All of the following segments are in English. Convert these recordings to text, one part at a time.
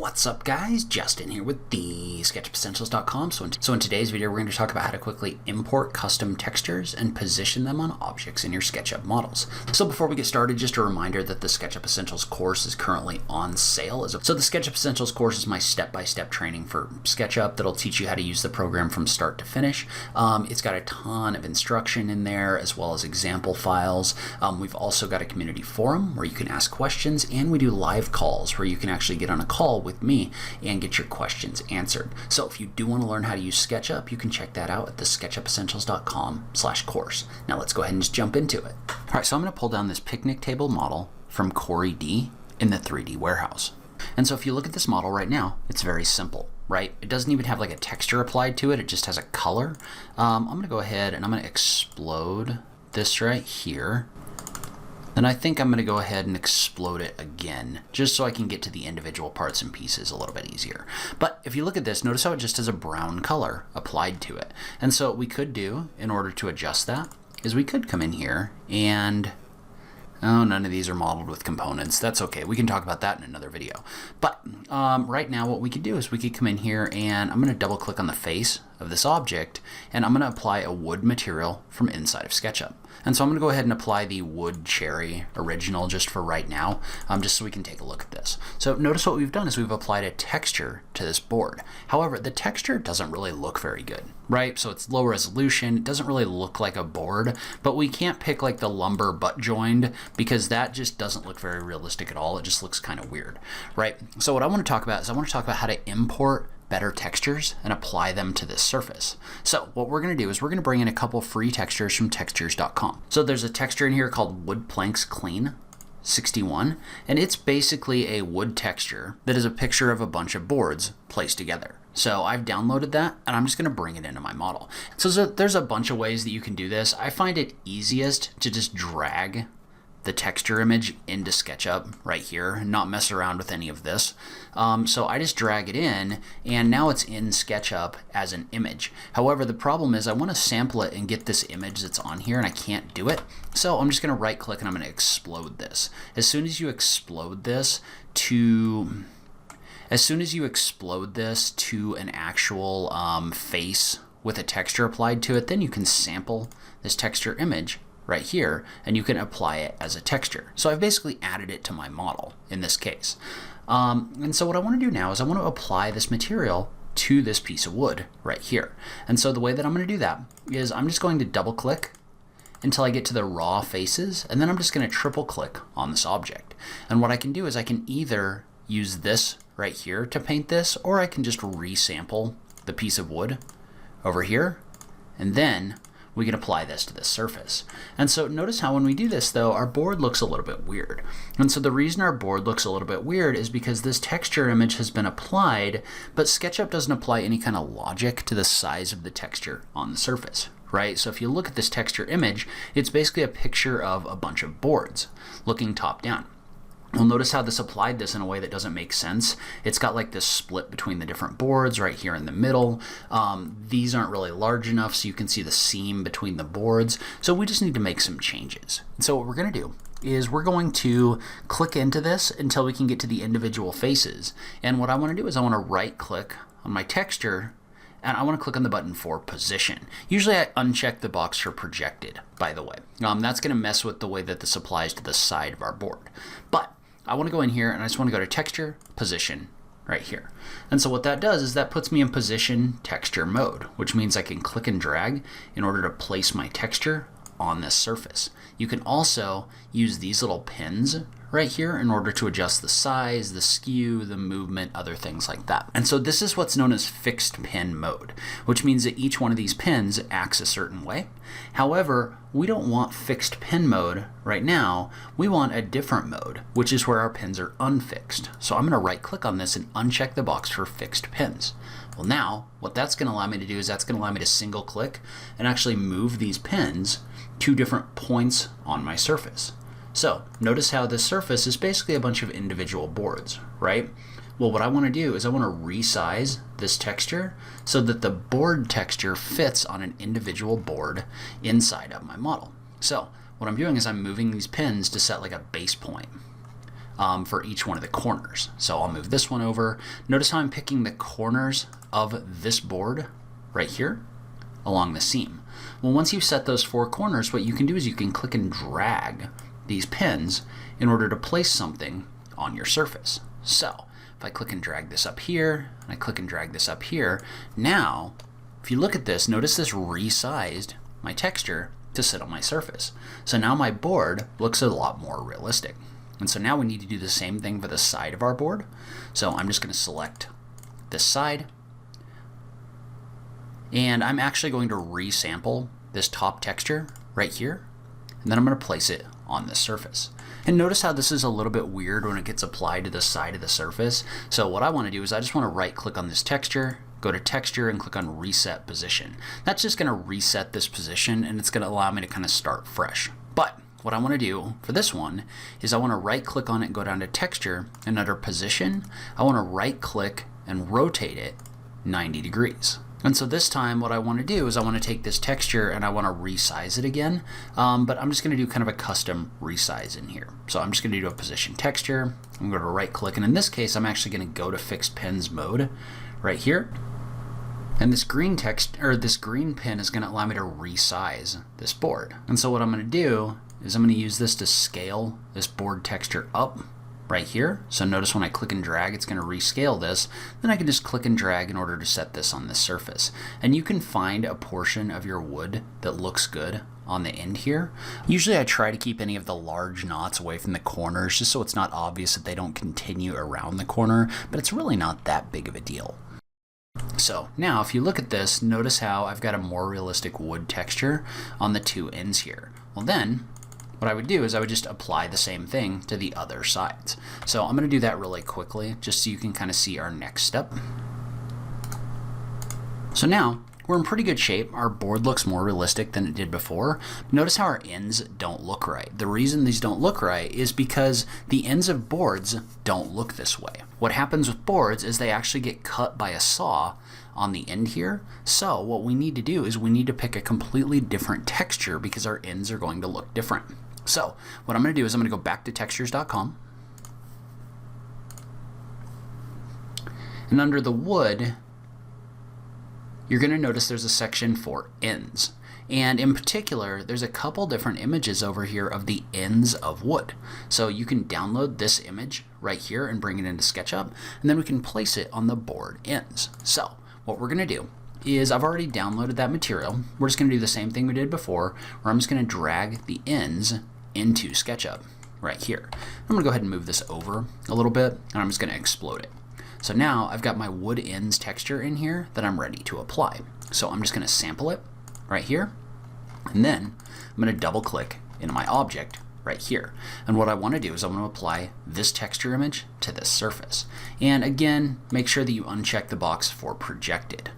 What's up guys, Justin here with TheSketchUpEssentials.com. So in today's video we're going to talk about how to quickly import custom textures and position them on objects in your SketchUp models. So before we get started, just a reminder that the SketchUp Essentials course is currently on sale. So the SketchUp Essentials course is my step-by-step training for SketchUp that'll teach you how to use the program from start to finish. It's got a ton of instruction in there as well as example files. We've also got a community forum where you can ask questions, and we do live calls where you can actually get on a call with me and get your questions answered. So if you do want to learn how to use SketchUp, you can check that out at TheSketchUpEssentials.com/course. Now let's go ahead and just jump into it. All right, so I'm going to pull down this picnic table model from Corey D in the 3D warehouse. And so if you look at this model right now, it's very simple, right? It doesn't even have like a texture applied to it. It just has a color. I'm going to go ahead and I'm going to explode this right here. Then I think I'm going to go ahead and explode it again, just so I can get to the individual parts and pieces a little bit easier. But if you look at this, notice how it just has a brown color applied to it. And so what we could do in order to adjust that is we could come in here and, oh, none of these are modeled with components. That's okay. We can talk about that in another video. But right now what we could do is we could come in here and I'm going to double click on the face of this object and I'm going to apply a wood material from inside of SketchUp. And so I'm going to go ahead and apply the wood cherry original just for right now, just so we can take a look at this. So notice what we've done is we've applied a texture to this board. However, the texture doesn't really look very good, right? So it's low resolution. It doesn't really look like a board, but we can't pick like the lumber butt joined because that just doesn't look very realistic at all. It just looks kind of weird, right? So what I want to talk about is I want to talk about how to import better textures and apply them to this surface. So what we're going to do is we're going to bring in a couple free textures from textures.com. So there's a texture in here called Wood Planks Clean 61, and it's basically a wood texture that is a picture of a bunch of boards placed together. So I've downloaded that and I'm just going to bring it into my model. So there's a bunch of ways that you can do this. I find it easiest to just drag the texture image into SketchUp right here and not mess around with any of this. So I just drag it in and now it's in SketchUp as an image. However, the problem is I want to sample it and get this image that's on here and I can't do it. So I'm just going to right click and I'm going to explode this. As soon as you explode this to an actual face with a texture applied to it, then you can sample this texture image right here, and you can apply it as a texture. So I've basically added it to my model in this case. And so what I want to do now is I want to apply this material to this piece of wood right here. And so the way that I'm going to do that is I'm just going to double click until I get to the raw faces, and then I'm just going to triple click on this object. And what I can do is I can either use this right here to paint this, or I can just resample the piece of wood over here, and then we can apply this to this surface. And so notice how when we do this though, our board looks a little bit weird. And so the reason our board looks a little bit weird is because this texture image has been applied, but SketchUp doesn't apply any kind of logic to the size of the texture on the surface, right? So if you look at this texture image, it's basically a picture of a bunch of boards looking top down. Well, notice how this applied this in a way that doesn't make sense. It's got like this split between the different boards right here in the middle. These aren't really large enough so you can see the seam between the boards. So we just need to make some changes. And so what we're going to do is we're going to click into this until we can get to the individual faces. And what I want to do is I want to right click on my texture and I want to click on the button for position. Usually I uncheck the box for projected, by the way. That's going to mess with the way that this applies to the side of our board. But I want to go in here and I just want to go to texture, position, right here. And so what that does is that puts me in position texture mode, which means I can click and drag in order to place my texture on this surface. You can also use these little pins right here in order to adjust the size, the skew, the movement, other things like that. And so this is what's known as fixed pin mode, which means that each one of these pins acts a certain way. However, we don't want fixed pin mode right now. We want a different mode, which is where our pins are unfixed. So I'm going to right click on this and uncheck the box for fixed pins. Well, now what that's going to allow me to do is that's going to allow me to single click and actually move these pins to different points on my surface. So notice how this surface is basically a bunch of individual boards, right? Well, what I want to do is I want to resize this texture so that the board texture fits on an individual board inside of my model. So what I'm doing is I'm moving these pins to set like a base point. for each one of the corners. So I'll move this one over. Notice how I'm picking the corners of this board right here along the seam. Well, once you've set those 4 corners, what you can do is you can click and drag these pins in order to place something on your surface. So if I click and drag this up here, and I click and drag this up here, now if you look at this, notice this resized my texture to sit on my surface. So now my board looks a lot more realistic. And so now we need to do the same thing for the side of our board. So I'm just going to select this side, and I'm actually going to resample this top texture right here, and then I'm going to place it on this surface. And notice how this is a little bit weird when it gets applied to the side of the surface. So what I want to do is I just want to right click on this texture, go to texture, and click on reset position. That's just going to reset this position, and it's going to allow me to kind of start fresh. But what I want to do for this one is I want to right click on it and go down to texture, and under position I want to right click and rotate it 90 degrees. And so this time what I want to do is I want to take this texture and I want to resize it again, but I'm just going to do kind of a custom resize in here. So I'm just going to do a position texture, I'm going to right click, and in this case I'm actually going to go to fixed pins mode right here. And this green this green pin is going to allow me to resize this board. And so what I'm going to do is I'm going to use this to scale this board texture up right here. So notice when I click and drag, it's going to rescale this. Then I can just click and drag in order to set this on this surface. And you can find a portion of your wood that looks good on the end here. Usually I try to keep any of the large knots away from the corners just so it's not obvious that they don't continue around the corner, but it's really not that big of a deal. So now if you look at this, notice how I've got a more realistic wood texture on the 2 ends here. Well then, what I would do is I would just apply the same thing to the other sides. So I'm going to do that really quickly just so you can kind of see our next step. So now we're in pretty good shape. Our board looks more realistic than it did before. Notice how our ends don't look right. The reason these don't look right is because the ends of boards don't look this way. What happens with boards is they actually get cut by a saw on the end here. So what we need to do is we need to pick a completely different texture because our ends are going to look different. So what I'm going to do is I'm going to go back to textures.com, and under the wood you're going to notice there's a section for ends, and in particular there's a couple different images over here of the ends of wood. So you can download this image right here and bring it into SketchUp, and then we can place it on the board ends. So what we're going to do is I've already downloaded that material. We're just going to do the same thing we did before, where I'm just going to drag the ends into SketchUp right here. I'm going to go ahead and move this over a little bit, and I'm just going to explode it. So now I've got my wood ends texture in here that I'm ready to apply. So I'm just going to sample it right here, and then I'm going to double click into my object right here. And what I want to do is I want to apply this texture image to this surface. And again, make sure that you uncheck the box for projected.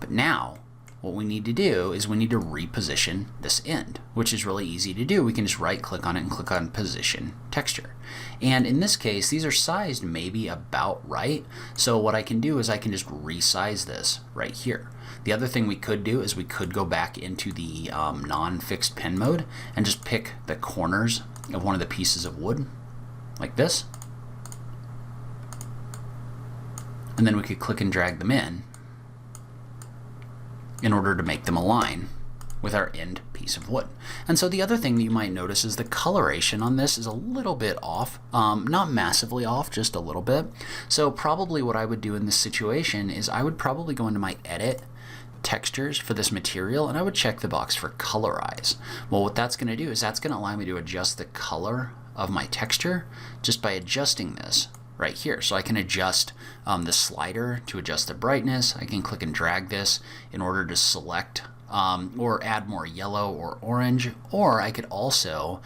But now what we need to do is we need to reposition this end, which is really easy to do. We can just right click on it and click on position texture. And in this case, these are sized maybe about right. So what I can do is I can just resize this right here. The other thing we could do is we could go back into the non-fixed pin mode and just pick the corners of one of the pieces of wood like this. And then we could click and drag them in order to make them align with our end piece of wood. And so the other thing that you might notice is the coloration on this is a little bit off, not massively off, just a little bit. So probably what I would do in this situation is I would probably go into my edit textures for this material and I would check the box for colorize. Well, what that's going to do is that's going to allow me to adjust the color of my texture just by adjusting this right here. So I can adjust the slider to adjust the brightness. I can click and drag this in order to select or add more yellow or orange, or I could also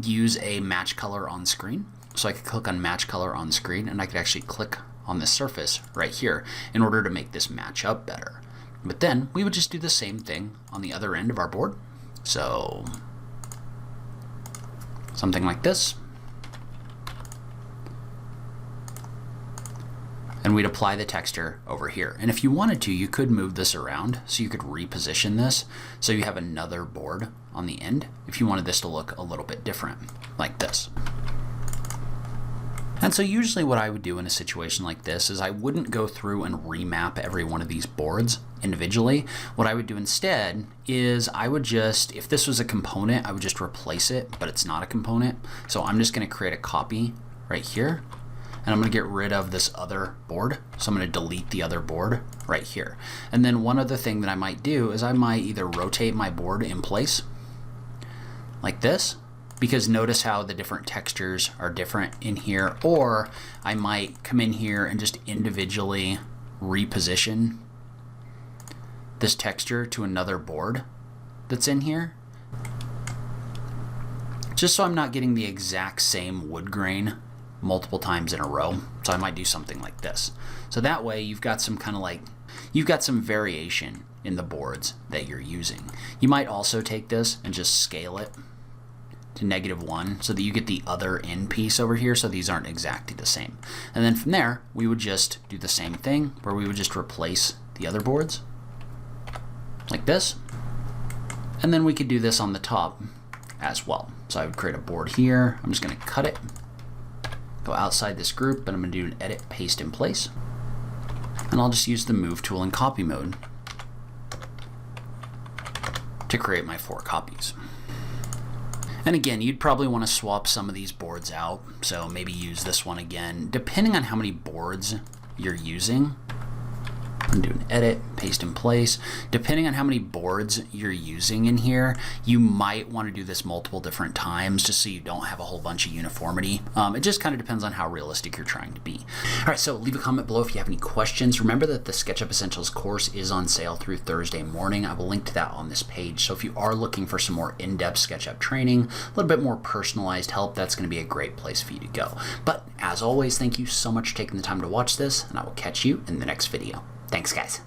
use a match color on screen. So I could click on match color on screen and I could actually click on the surface right here in order to make this match up better. But then we would just do the same thing on the other end of our board. So something like this. And we'd apply the texture over here. And if you wanted to, you could move this around, so you could reposition this so you have another board on the end if you wanted this to look a little bit different, like this. And so usually what I would do in a situation like this is I wouldn't go through and remap every one of these boards individually. What I would do instead is I would just, if this was a component, I would just replace it, but it's not a component. So I'm just going to create a copy right here, and I'm going to get rid of this other board. So I'm going to delete the other board right here. And then one other thing that I might do is I might either rotate my board in place like this, because notice how the different textures are different in here, or I might come in here and just individually reposition this texture to another board that's in here, just so I'm not getting the exact same wood grain multiple times in a row. So I might do something like this. So that way you've got some kind of like, you've got some variation in the boards that you're using. You might also take this and just scale it to -1 so that you get the other end piece over here, so these aren't exactly the same. And then from there, we would just do the same thing where we would just replace the other boards like this. And then we could do this on the top as well. So I would create a board here. I'm just going to cut it, go outside this group, and I'm going to do an edit, paste in place. And I'll just use the move tool in copy mode to create my 4 copies. And again, you'd probably want to swap some of these boards out. So maybe use this one again, depending on how many boards you're using. And do an edit, paste in place. Depending on how many boards you're using in here, you might want to do this multiple different times just so you don't have a whole bunch of uniformity. It just kind of depends on how realistic you're trying to be. All right, so leave a comment below if you have any questions. Remember that the SketchUp Essentials course is on sale through Thursday morning. I will link to that on this page. So if you are looking for some more in-depth SketchUp training, a little bit more personalized help, that's going to be a great place for you to go. But as always, thank you so much for taking the time to watch this, and I will catch you in the next video. Thanks, guys.